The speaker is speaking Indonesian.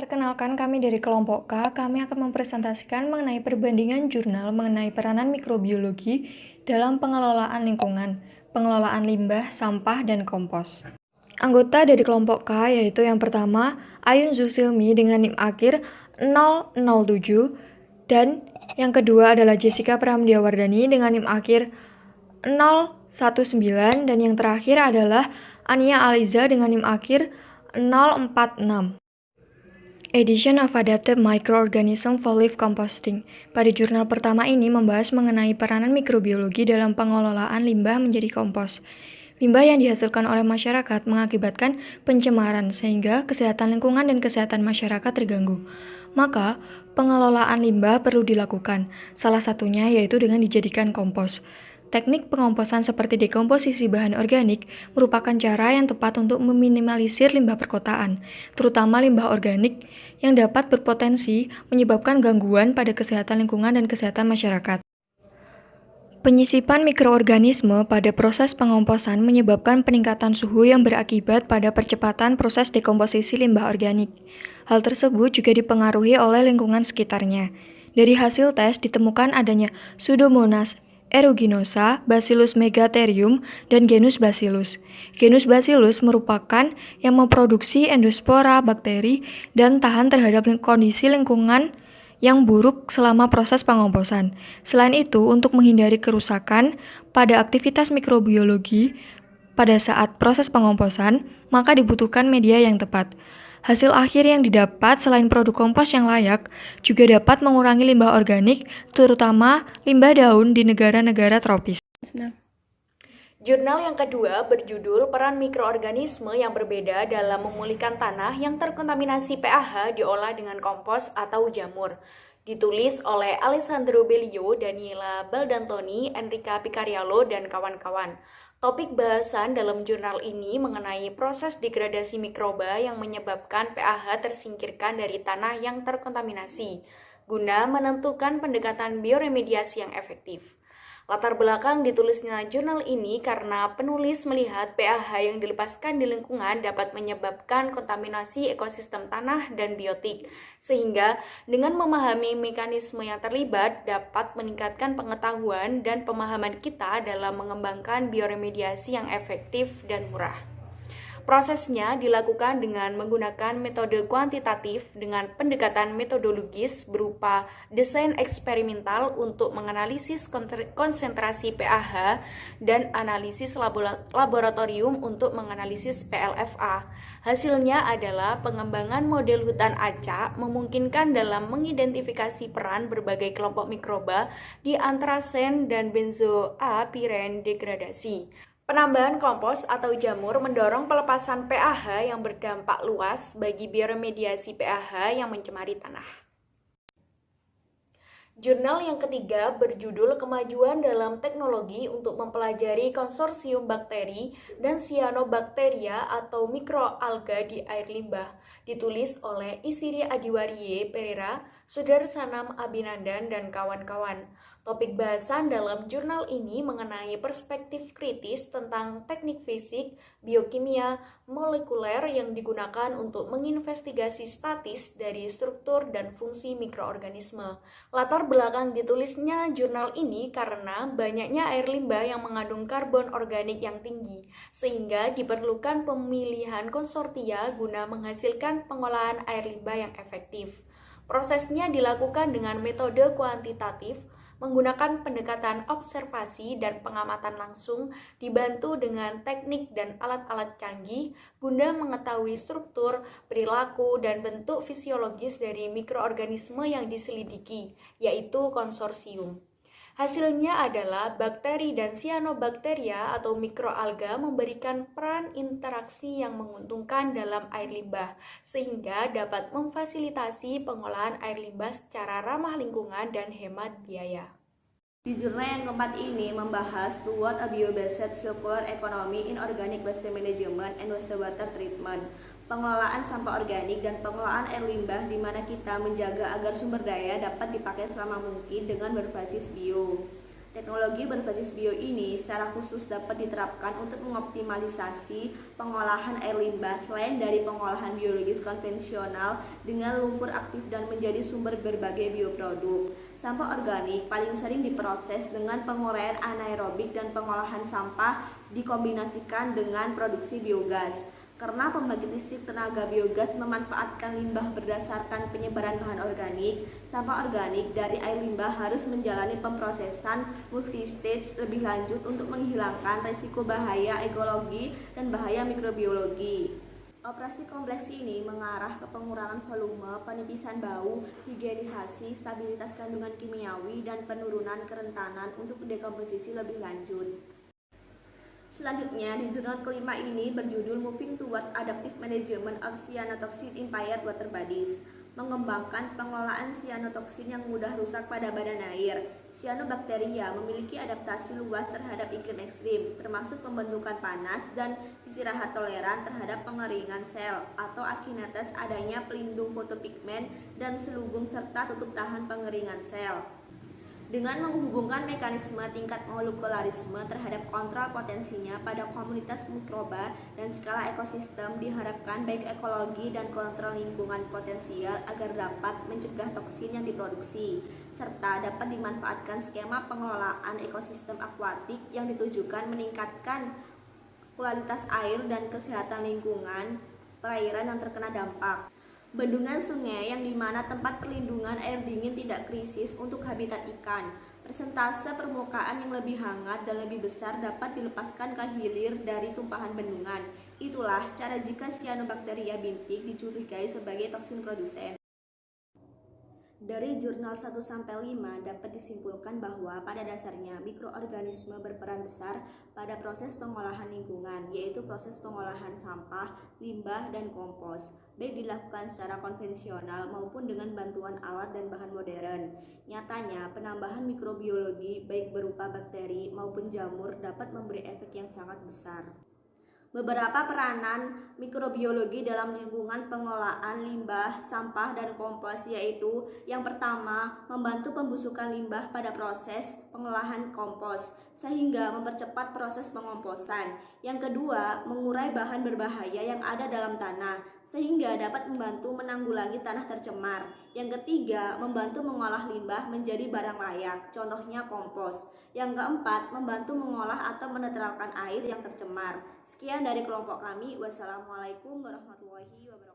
Perkenalkan, kami dari kelompok K, kami akan mempresentasikan mengenai perbandingan jurnal mengenai peranan mikrobiologi dalam pengelolaan lingkungan, pengelolaan limbah, sampah, dan kompos. Anggota dari kelompok K yaitu yang pertama Ayun Zusilmi dengan NIM akhir 007 dan yang kedua adalah Jessica Pramdiawardani dengan NIM akhir 019 dan yang terakhir adalah Ania Aliza dengan NIM akhir 046. Edition of Adapted Microorganism for Leaf Composting. Pada jurnal pertama ini membahas mengenai peranan mikrobiologi dalam pengelolaan limbah menjadi kompos. Limbah yang dihasilkan oleh masyarakat mengakibatkan pencemaran sehingga kesehatan lingkungan dan kesehatan masyarakat terganggu. Maka, pengelolaan limbah perlu dilakukan. Salah satunya yaitu dengan dijadikan kompos. Teknik pengomposan seperti dekomposisi bahan organik merupakan cara yang tepat untuk meminimalisir limbah perkotaan, terutama limbah organik yang dapat berpotensi menyebabkan gangguan pada kesehatan lingkungan dan kesehatan masyarakat. Penyisipan mikroorganisme pada proses pengomposan menyebabkan peningkatan suhu yang berakibat pada percepatan proses dekomposisi limbah organik. Hal tersebut juga dipengaruhi oleh lingkungan sekitarnya. Dari hasil tes ditemukan adanya Pseudomonas aeruginosa, Bacillus megatherium, dan genus Bacillus. Genus Bacillus merupakan yang memproduksi endospora bakteri dan tahan terhadap kondisi lingkungan yang buruk selama proses pengomposan. Selain itu, untuk menghindari kerusakan pada aktivitas mikrobiologi pada saat proses pengomposan, maka dibutuhkan media yang tepat. Hasil akhir yang didapat selain produk kompos yang layak, juga dapat mengurangi limbah organik, terutama limbah daun di negara-negara tropis. Jurnal yang kedua berjudul Peran Mikroorganisme yang Berbeda dalam Memulihkan Tanah yang Terkontaminasi PAH Diolah dengan Kompos atau Jamur. Ditulis oleh Alessandro Bellio, Daniela Baldantoni, Enrica Picariello, dan kawan-kawan. Topik bahasan dalam jurnal ini mengenai proses degradasi mikroba yang menyebabkan PAH tersingkirkan dari tanah yang terkontaminasi, guna menentukan pendekatan bioremediasi yang efektif. Latar belakang ditulisnya jurnal ini karena penulis melihat PAH yang dilepaskan di lingkungan dapat menyebabkan kontaminasi ekosistem tanah dan biotik, sehingga dengan memahami mekanisme yang terlibat dapat meningkatkan pengetahuan dan pemahaman kita dalam mengembangkan bioremediasi yang efektif dan murah. Prosesnya dilakukan dengan menggunakan metode kuantitatif dengan pendekatan metodologis berupa desain eksperimental untuk menganalisis konsentrasi PAH dan analisis laboratorium untuk menganalisis PLFA. Hasilnya adalah pengembangan model hutan acak memungkinkan dalam mengidentifikasi peran berbagai kelompok mikroba di antrasen dan benzoapiren degradasi. Penambahan kompos atau jamur mendorong pelepasan PAH yang berdampak luas bagi bioremediasi PAH yang mencemari tanah. Jurnal yang ketiga berjudul Kemajuan dalam Teknologi untuk Mempelajari Konsorsium Bakteri dan Cyanobacteria atau Mikroalga di Air Limbah, ditulis oleh Isiri Adiwarie Pereira, Sudarsanam Abinandan, dan kawan-kawan. Topik bahasan dalam jurnal ini mengenai perspektif kritis tentang teknik fisik, biokimia, molekuler yang digunakan untuk menginvestigasi statis dari struktur dan fungsi mikroorganisme. Latar belakang ditulisnya jurnal ini karena banyaknya air limbah yang mengandung karbon organik yang tinggi, sehingga diperlukan pemilihan konsortia guna menghasilkan pengolahan air limbah yang efektif. Prosesnya dilakukan dengan metode kuantitatif, menggunakan pendekatan observasi dan pengamatan langsung dibantu dengan teknik dan alat-alat canggih guna mengetahui struktur, perilaku, dan bentuk fisiologis dari mikroorganisme yang diselidiki, yaitu konsorsium. Hasilnya adalah bakteri dan cyanobacteria atau mikroalga memberikan peran interaksi yang menguntungkan dalam air limbah, sehingga dapat memfasilitasi pengolahan air limbah secara ramah lingkungan dan hemat biaya. Di jurnal yang keempat ini membahas Toward a Bio-Based Circular Economy in Organic Waste Management and Wastewater Treatment, pengelolaan sampah organik dan pengelolaan air limbah di mana kita menjaga agar sumber daya dapat dipakai selama mungkin dengan berbasis bio. Teknologi berbasis bio ini secara khusus dapat diterapkan untuk mengoptimalisasi pengolahan air limbah selain dari pengolahan biologis konvensional dengan lumpur aktif dan menjadi sumber berbagai bioproduk. Sampah organik paling sering diproses dengan penguraian anaerobik dan pengolahan sampah dikombinasikan dengan produksi biogas. Karena pembangkit listrik tenaga biogas memanfaatkan limbah berdasarkan penyebaran bahan organik, sampah organik dari air limbah harus menjalani pemprosesan multistage lebih lanjut untuk menghilangkan risiko bahaya ekologi dan bahaya mikrobiologi. Operasi kompleks ini mengarah ke pengurangan volume, penipisan bau, higienisasi, stabilitas kandungan kimiawi, dan penurunan kerentanan untuk dekomposisi lebih lanjut. Selanjutnya, di jurnal kelima ini berjudul Moving Towards Adaptive Management of Cyanotoxic Impaired Water Bodies, mengembangkan pengelolaan cyanotoksin yang mudah rusak pada badan air. Cyanobacteria memiliki adaptasi luas terhadap iklim ekstrim, termasuk pembentukan panas dan istirahat toleran terhadap pengeringan sel atau akinetes adanya pelindung fotopigmen dan selubung serta tutup tahan pengeringan sel. Dengan menghubungkan mekanisme tingkat molekularisme terhadap kontrol potensinya pada komunitas mikroba dan skala ekosistem, diharapkan baik ekologi dan kontrol lingkungan potensial agar dapat mencegah toksin yang diproduksi, serta dapat dimanfaatkan skema pengelolaan ekosistem akuatik yang ditujukan meningkatkan kualitas air dan kesehatan lingkungan perairan yang terkena dampak. Bendungan sungai yang dimana tempat perlindungan air dingin tidak krisis untuk habitat ikan. Persentase permukaan yang lebih hangat dan lebih besar dapat dilepaskan ke hilir dari tumpahan bendungan. Itulah cara jika Cyanobacteria bintik dicurigai sebagai toksin produsen. Dari jurnal 1-5 dapat disimpulkan bahwa pada dasarnya mikroorganisme berperan besar pada proses pengolahan lingkungan, yaitu proses pengolahan sampah, limbah, dan kompos, baik dilakukan secara konvensional maupun dengan bantuan alat dan bahan modern. Nyatanya, penambahan mikrobiologi baik berupa bakteri maupun jamur dapat memberi efek yang sangat besar. Beberapa peranan mikrobiologi dalam lingkungan pengolahan limbah, sampah, dan kompos yaitu yang pertama, membantu pembusukan limbah pada proses pengolahan kompos sehingga mempercepat proses pengomposan. Yang kedua, mengurai bahan berbahaya yang ada dalam tanah sehingga dapat membantu menanggulangi tanah tercemar. Yang ketiga, membantu mengolah limbah menjadi barang layak, contohnya kompos. Yang keempat, membantu mengolah atau menetralkan air yang tercemar. Sekian dari kelompok kami. Wassalamualaikum warahmatullahi wabarakatuh.